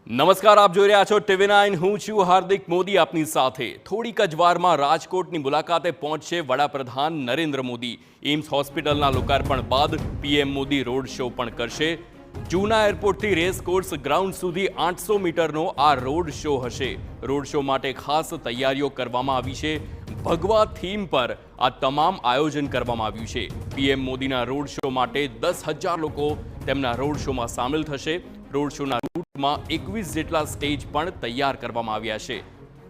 નમસ્કાર, આપ જોઈ રહ્યા છો TV9. હું છું હાર્દિક મોદી આપની સાથે. થોડીક જ વારમાં રાજકોટની મુલાકાતે પહોંચશે વડાપ્રધાન નરેન્દ્ર મોદી. એમ્સ હોસ્પિટલના લોકાર્પણ બાદ PM મોદી રોડ શો પણ કરશે. જૂના એરપોર્ટથી રેસકોર્સ ગ્રાઉન્ડ સુધી 800 મીટરનો આ રોડ શો હશે. રોડ શો માટે ખાસ તૈયારીઓ કરવામાં આવી છે. ભગવા થીમ પર આ તમામ આયોજન કરવામાં આવ્યું છે. PM મોદીના રોડ શો માટે 10,000 લોકો તેમના રોડ શોમાં સામેલ થશે. રોડ શોના રૂટમાં 21 જેટલા સ્ટેજ પણ તૈયાર કરવામાં આવ્યા છે.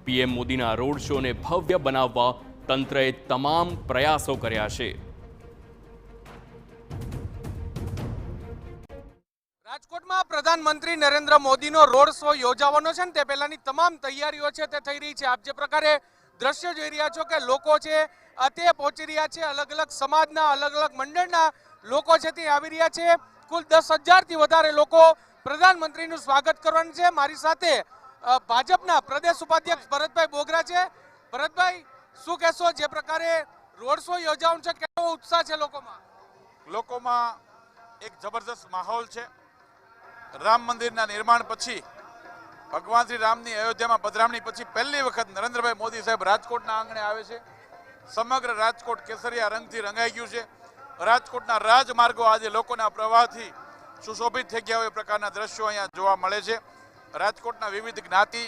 PM મોદીના રોડ શોને ભવ્ય બનાવવા તંત્રએ તમામ પ્રયાસો કર્યા છે. રાજકોટમાં પ્રધાનમંત્રી નરેન્દ્ર મોદીનો રોડ શો યોજાવાનો છે ને તે પહેલાની તમામ તૈયારીઓ છે તે થઈ રહી છે. આપ જે પ્રકારે દ્રશ્ય જોઈ રહ્યા છો કે લોકો છે તે પહોંચી રહ્યા છે. અલગ અલગ સમાજના અલગ અલગ મંડળના લોકો છે તે આવી રહ્યા છે. કુલ 10,000થી વધારે લોકો પ્રધાનમંત્રીનું સ્વાગત કરવાનું છે. મારી સાથે ભાજપના પ્રદેશ ઉપાધ્યક્ષ ભરતભાઈ બોગરા છે. ભરતભાઈ, શું કહેશો? જે પ્રકારે રોડ શો યોજાવાનું છે, કેવો ઉત્સાહ છે લોકોમાં એક જબરદસ્ત માહોલ છે. રામ મંદિરના નિર્માણ પછી, ભગવાન શ્રી રામની અયોધ્યામાં પધરામણી પછી પહેલી વખત નરેન્દ્રભાઈ મોદી સાહેબ રાજકોટના આંગણે આવે છે. સમગ્ર રાજકોટ કેસરિયા રંગથી રંગાઈ ગયું છે. રાજકોટના રાજમાર્ગો આજે લોકોના પ્રવાહથી સુશોભિત થઈ ગયા હોય એ પ્રકારના દ્રશ્યો અહીંયા જોવા મળે છે. રાજકોટના વિવિધ જ્ઞાતિ,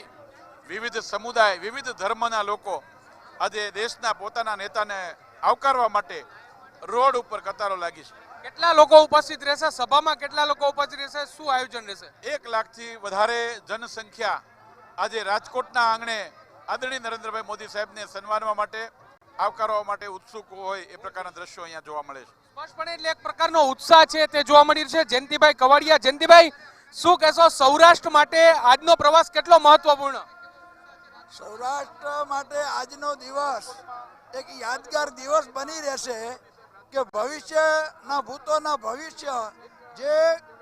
વિવિધ સમુદાય, વિવિધ ધર્મના લોકો આજે દેશના પોતાના નેતાને આવકારવા માટે રોડ ઉપર કતારો લાગી છે. કેટલા લોકો ઉપસ્થિત રહેશે? સભામાં કેટલા લોકો ઉપસ્થિત રહેશે? શું આયોજન રહેશે? 1 લાખથી વધારે જનસંખ્યા આજે રાજકોટના આંગણે આદરણીય નરેન્દ્રભાઈ મોદી સાહેબને સન્માનવા માટે, આવકારવા માટે ઉત્સુક હોય એ પ્રકારના દ્રશ્યો અહીંયા જોવા મળે છે. સ્પષ્ટપણે એટલે એક પ્રકારનો ઉત્સાહ છે તે જોવા મળી રહ્યો છે. જયંતિભાઈ કવાડિયા, જયંતિભાઈ, શું કહેશો? સૌરાષ્ટ્ર માટે આજનો પ્રવાસ કેટલો મહત્વપૂર્ણ? સૌરાષ્ટ્ર માટે આજનો દિવસ એક યાદગાર દિવસ બની રહેશે કે ભવિષ્યના ભૂતોના ભવિષ્ય, જે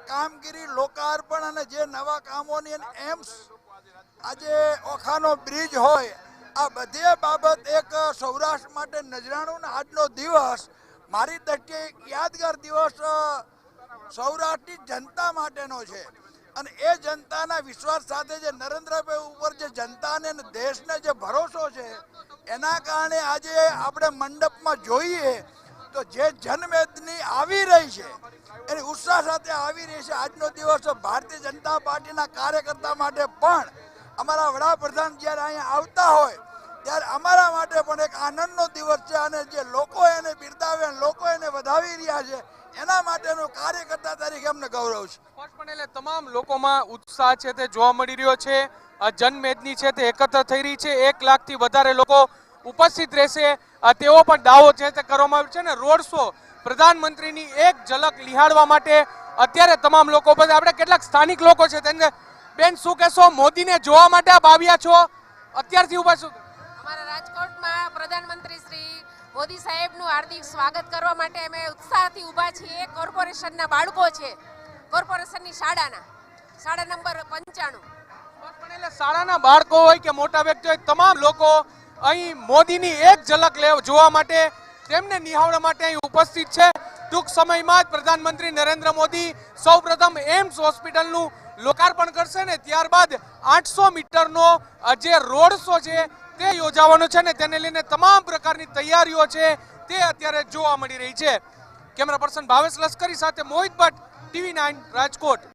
કામગીરી, લોકાર્પણ અને જે નવા કામોની એમ્સ, આજે ઓખાનો બ્રિજ હોય, આ બધી બાબત એક સૌરાષ્ટ્ર માટે નજરાણું. આજનો દિવસ મારી દ્રષ્ટિએ એક યાદગાર દિવસ સૌરાષ્ટ્રની જનતા માટેનો છે. અને એ જનતાના વિશ્વાસ સાથે જે નરેન્દ્રભાઈ ઉપર જે જનતાને અને દેશને જે ભરોસો છે, એના કારણે આજે આપણે મંડપમાં જોઈએ તો જે જનમેદની આવી રહી છે એની ઉત્સાહ સાથે આવી રહી છે. આજનો દિવસ ભારતીય જનતા પાર્ટીના કાર્યકર્તા માટે પણ, અમારા વડાપ્રધાન જ્યારે અહીંયા આવતા હોય ત્યારે અમારા માટે પણ એક આનંદનો દિવસ છે. અને જે લોકો એને બિરદાવે, લોકો એને વધાવી રહ્યા છે, એના માટેનો કાર્યકર્તા તરીકે અમને ગૌરવ છે. સ્પષ્ટપણે એટલે તમામ લોકોમાં ઉત્સાહ છે તે જોવા મળી રહ્યો છે. જનમેદની છે તે એકત્ર થઈ રહી છે. 1 લાખથી વધારે લોકો ઉપસ્થિત રહેશે તેવો પણ દાવો છે તે કરવામાં આવ્યો છે. ને રોડ શો, પ્રધાનમંત્રીની એક ઝલક નિહાળવા માટે અત્યારે તમામ લોકો, આપણે કેટલાક સ્થાનિક લોકો છે તેને, બેન શું કહેશો? મોદીને જોવા માટે આપ આવ્યા છો, અત્યારથી ઉભા છો? અમારા રાજકોટમાં પ્રધાનમંત્રી શ્રી મોદી સાહેબનું હાર્દિક સ્વાગત કરવા માટે અમે ઉત્સાહથી ઊભા છીએ. કોર્પોરેશનના બાળકો છે, કોર્પોરેશનની શાળા નંબર 95. એટલે શાળાના બાળકો હોય કે મોટા વ્યક્તિ હોય, તમામ લોકો અહીં મોદીની એક ઝલક જોવા માટે, તેમને નિહાળવા માટે અહીં ઉપસ્થિત છે. ટૂંક સમયમાં જ પ્રધાનમંત્રી નરેન્દ્ર મોદી સૌપ્રથમ એમ્સ હોસ્પિટલનું લોકાર્પણ કરશે ને ત્યારબાદ 800 મીટરનો જે રોડ શો છે તે યોજાવાનો છે ને તેને લઈને તમામ પ્રકારની તૈયારીઓ છે તે અત્યારે જોવા મળી રહી છે. કેમેરા પર્સન ભાવેશ લશ્કરી સાથે મોહિત ભટ્ટ, TV9 રાજકોટ.